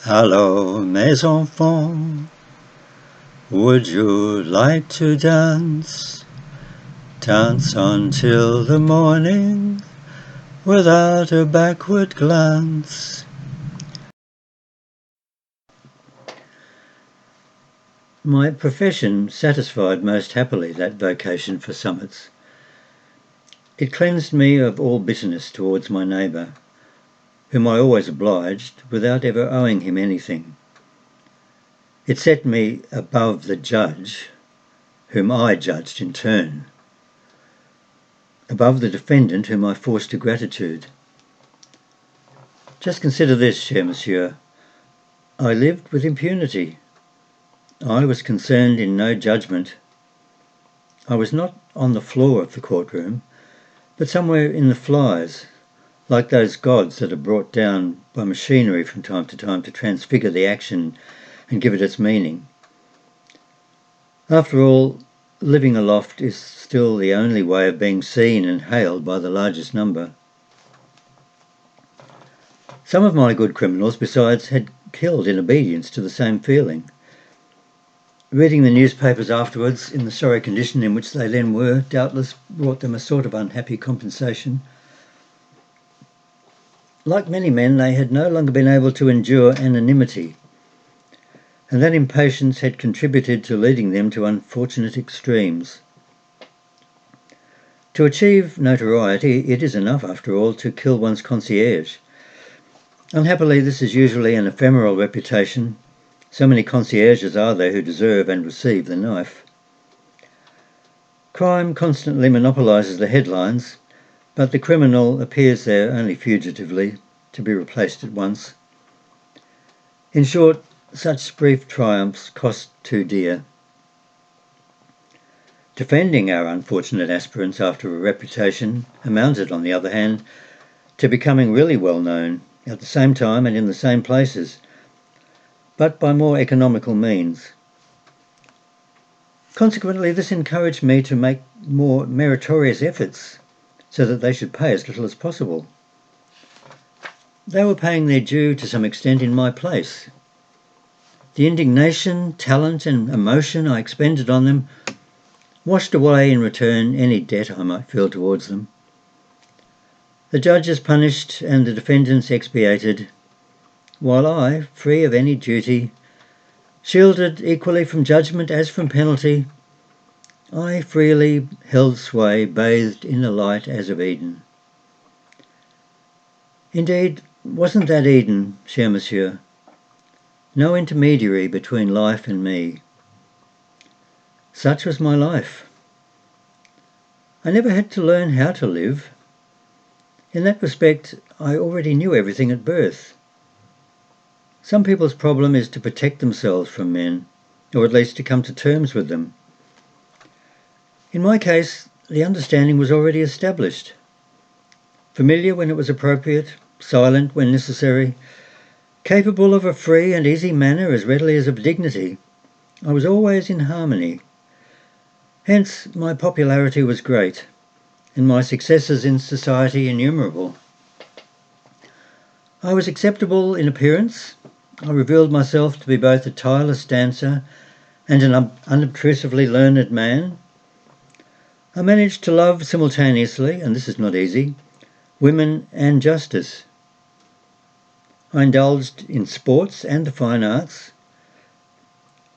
Allô, mes enfants, would you like to dance? Dance until the morning, without a backward glance. My profession satisfied most happily that vocation for summits. It cleansed me of all bitterness towards my neighbour, whom I always obliged without ever owing him anything. It set me above the judge, whom I judged in turn, above the defendant whom I forced to gratitude. Just consider this, cher monsieur. I lived with impunity. I was concerned in no judgment. I was not on the floor of the courtroom, but somewhere in the flies, like those gods that are brought down by machinery from time to transfigure the action and give it its meaning. After all, living aloft is still the only way of being seen and hailed by the largest number. Some of my good criminals, besides, had killed in obedience to the same feeling. Reading the newspapers afterwards, in the sorry condition in which they then were, doubtless brought them a sort of unhappy compensation. Like many men, they had no longer been able to endure anonymity, and that impatience had contributed to leading them to unfortunate extremes. To achieve notoriety, it is enough, after all, to kill one's concierge. Unhappily, this is usually an ephemeral reputation. So many concierges are there who deserve and receive the knife. Crime constantly monopolises the headlines, but the criminal appears there only fugitively, to be replaced at once. In short, such brief triumphs cost too dear. Defending our unfortunate aspirants after a reputation amounted, on the other hand, to becoming really well known at the same time and in the same places, but by more economical means. Consequently, this encouraged me to make more meritorious efforts so that they should pay as little as possible. They were paying their due to some extent in my place. The indignation, talent, and emotion I expended on them washed away in return any debt I might feel towards them. The judges punished and the defendants expiated, while I, free of any duty, shielded equally from judgment as from penalty, I freely held sway, bathed in the light as of Eden. Indeed, wasn't that Eden, cher monsieur? No intermediary between life and me. Such was my life. I never had to learn how to live. In that respect, I already knew everything at birth. Some people's problem is to protect themselves from men, or at least to come to terms with them. In my case, the understanding was already established. Familiar when it was appropriate, silent when necessary, capable of a free and easy manner as readily as of dignity, I was always in harmony. Hence my popularity was great, and my successes in society innumerable. I was acceptable in appearance. I revealed myself to be both a tireless dancer and an unobtrusively learned man. I managed to love simultaneously, and this is not easy, women and justice. I indulged in sports and the fine arts.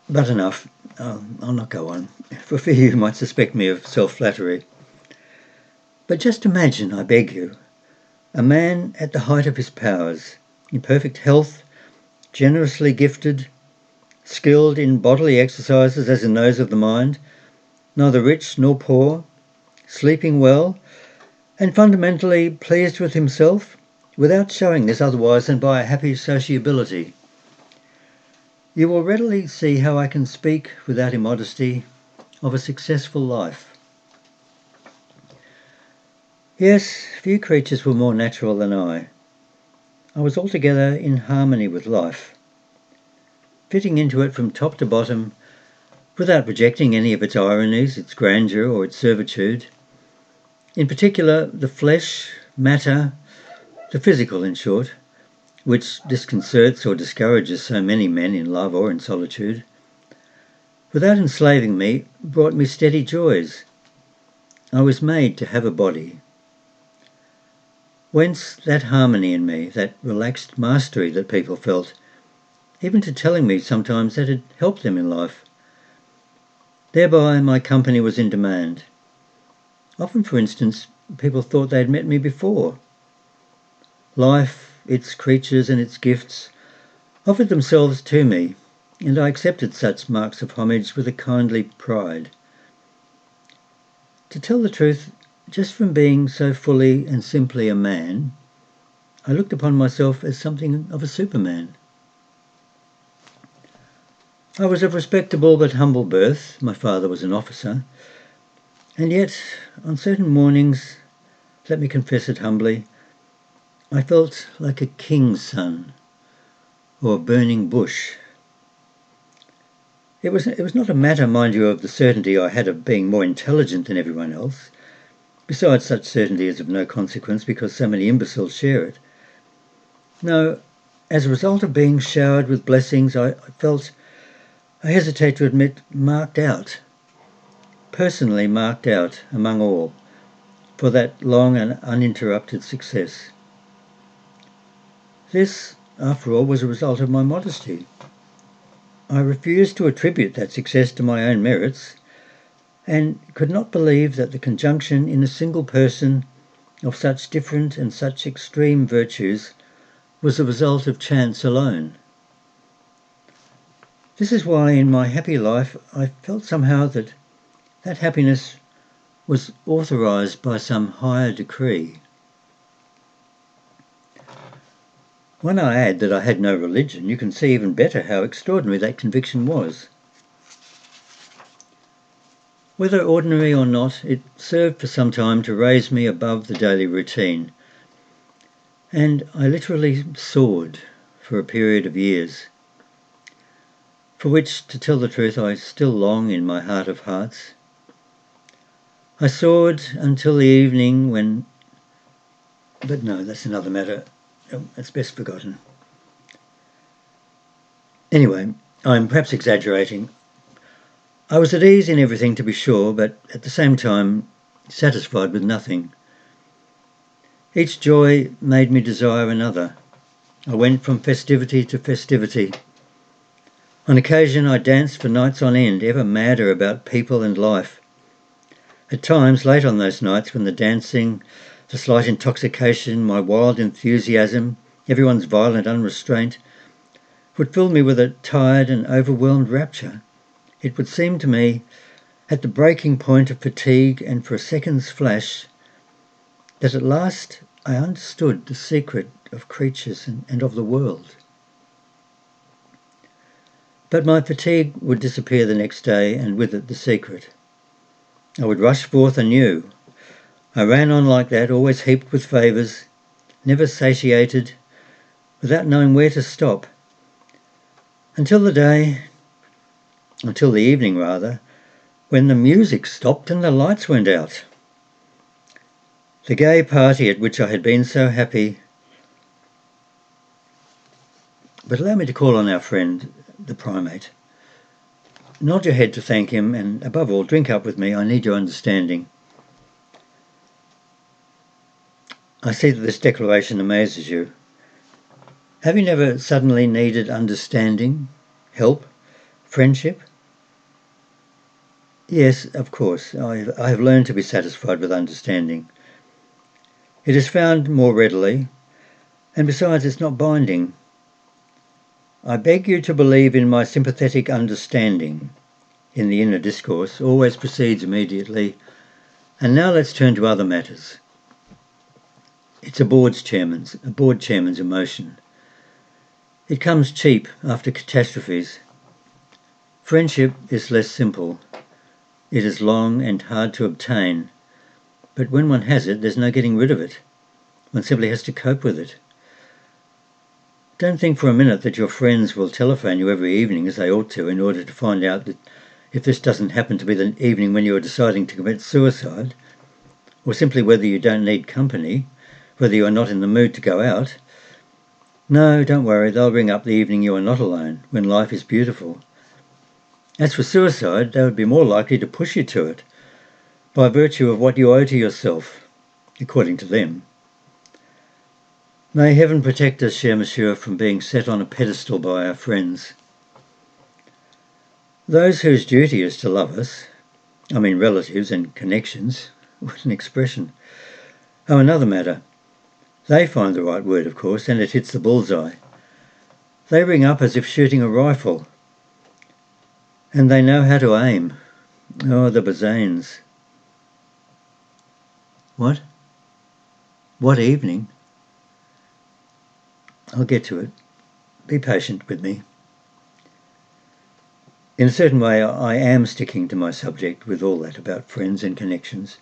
But enough. I'll not go on, for fear you might suspect me of self-flattery. But just imagine, I beg you, a man at the height of his powers, in perfect health, generously gifted, skilled in bodily exercises as in those of the mind, neither rich nor poor, sleeping well, and fundamentally pleased with himself, without showing this otherwise than by a happy sociability. You will readily see how I can speak, without immodesty, of a successful life. Yes, few creatures were more natural than I. I was altogether in harmony with life, fitting into it from top to bottom, without rejecting any of its ironies, its grandeur, or its servitude. In particular, the flesh, matter, the physical in short, which disconcerts or discourages so many men in love or in solitude, without enslaving me, brought me steady joys. I was made to have a body. Whence that harmony in me, that relaxed mastery that people felt, even to telling me sometimes that it helped them in life. Thereby my company was in demand. Often, for instance, people thought they had met me before. Life, its creatures and its gifts, offered themselves to me, and I accepted such marks of homage with a kindly pride. To tell the truth, just from being so fully and simply a man, I looked upon myself as something of a superman. I was of respectable but humble birth. My father was an officer. And yet, on certain mornings, let me confess it humbly, I felt like a king's son or a burning bush. It was not a matter, mind you, of the certainty I had of being more intelligent than everyone else. Besides, such certainty is of no consequence because so many imbeciles share it. No, as a result of being showered with blessings, I felt, I hesitate to admit, marked out, personally marked out among all, for that long and uninterrupted success. This, after all, was a result of my modesty. I refused to attribute that success to my own merits, and could not believe that the conjunction in a single person of such different and such extreme virtues was the result of chance alone. This is why in my happy life I felt somehow that happiness was authorized by some higher decree. When I add that I had no religion, you can see even better how extraordinary that conviction was. Whether ordinary or not, it served for some time to raise me above the daily routine, and I literally soared for a period of years, for which, to tell the truth, I still long in my heart of hearts. I soared until the evening when... But no, that's another matter. It's best forgotten. Anyway, I'm perhaps exaggerating. I was at ease in everything, to be sure, but at the same time satisfied with nothing. Each joy made me desire another. I went from festivity to festivity. On occasion I danced for nights on end, ever madder about people and life. At times, late on those nights, when the dancing, the slight intoxication, my wild enthusiasm, everyone's violent unrestraint, would fill me with a tired and overwhelmed rapture, it would seem to me, at the breaking point of fatigue and for a second's flash, that at last I understood the secret of creatures and of the world. But my fatigue would disappear the next day, and with it the secret. I would rush forth anew. I ran on like that, always heaped with favours, never satiated, without knowing where to stop, until the evening rather, when the music stopped and the lights went out. The gay party at which I had been so happy. But allow me to call on our friend, the primate. Nod your head to thank him, and above all, drink up with me. I need your understanding. I see that this declaration amazes you. Have you never suddenly needed understanding, help, friendship? Yes, of course. I have learned to be satisfied with understanding. It is found more readily, and besides, it's not binding. I beg you to believe in my sympathetic understanding. In the inner discourse always precedes immediately. And now let's turn to other matters. It's a board chairman's emotion. It comes cheap after catastrophes. Friendship is less simple. It is long and hard to obtain. But when one has it, there's no getting rid of it. One simply has to cope with it. Don't think for a minute that your friends will telephone you every evening as they ought to in order to find out that if this doesn't happen to be the evening when you are deciding to commit suicide, or simply whether you don't need company, whether you are not in the mood to go out. No, don't worry, they'll ring up the evening you are not alone, when life is beautiful. As for suicide, they would be more likely to push you to it, by virtue of what you owe to yourself, according to them. May heaven protect us, cher monsieur, from being set on a pedestal by our friends. Those whose duty is to love us, I mean relatives and connections, what an expression. Oh, another matter. They find the right word, of course, and it hits the bullseye. They ring up as if shooting a rifle, and they know how to aim. Oh, the Bazanes. What? What evening? I'll get to it. Be patient with me. In a certain way, I am sticking to my subject with all that about friends and connections.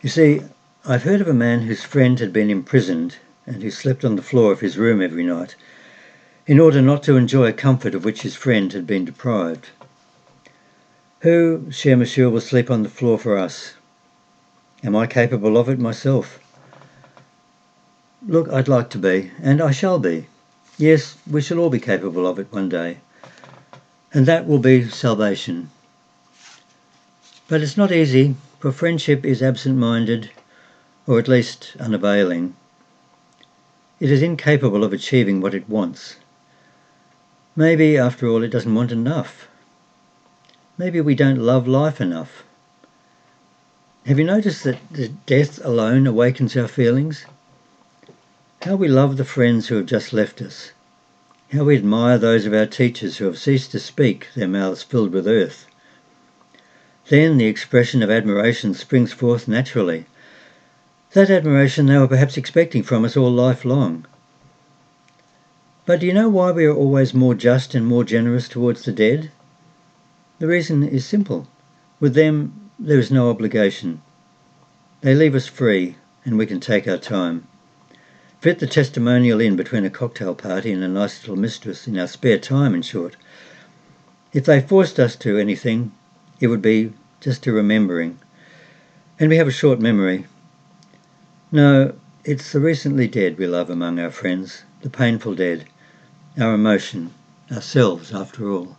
You see, I've heard of a man whose friend had been imprisoned and who slept on the floor of his room every night in order not to enjoy a comfort of which his friend had been deprived. Who, cher monsieur, will sleep on the floor for us? Am I capable of it myself? Look, I'd like to be, and I shall be. Yes, we shall all be capable of it one day. And that will be salvation. But it's not easy, for friendship is absent-minded, or at least unavailing. It is incapable of achieving what it wants. Maybe, after all, it doesn't want enough. Maybe we don't love life enough. Have you noticed that death alone awakens our feelings? How we love the friends who have just left us. How we admire those of our teachers who have ceased to speak, their mouths filled with earth. Then the expression of admiration springs forth naturally. That admiration they were perhaps expecting from us all life long. But do you know why we are always more just and more generous towards the dead? The reason is simple. With them, there is no obligation. They leave us free, and we can take our time. Fit the testimonial in between a cocktail party and a nice little mistress, in our spare time, in short. If they forced us to anything, it would be just to remembering. And we have a short memory. No, it's the recently dead we love among our friends, the painful dead, our emotion, ourselves, after all.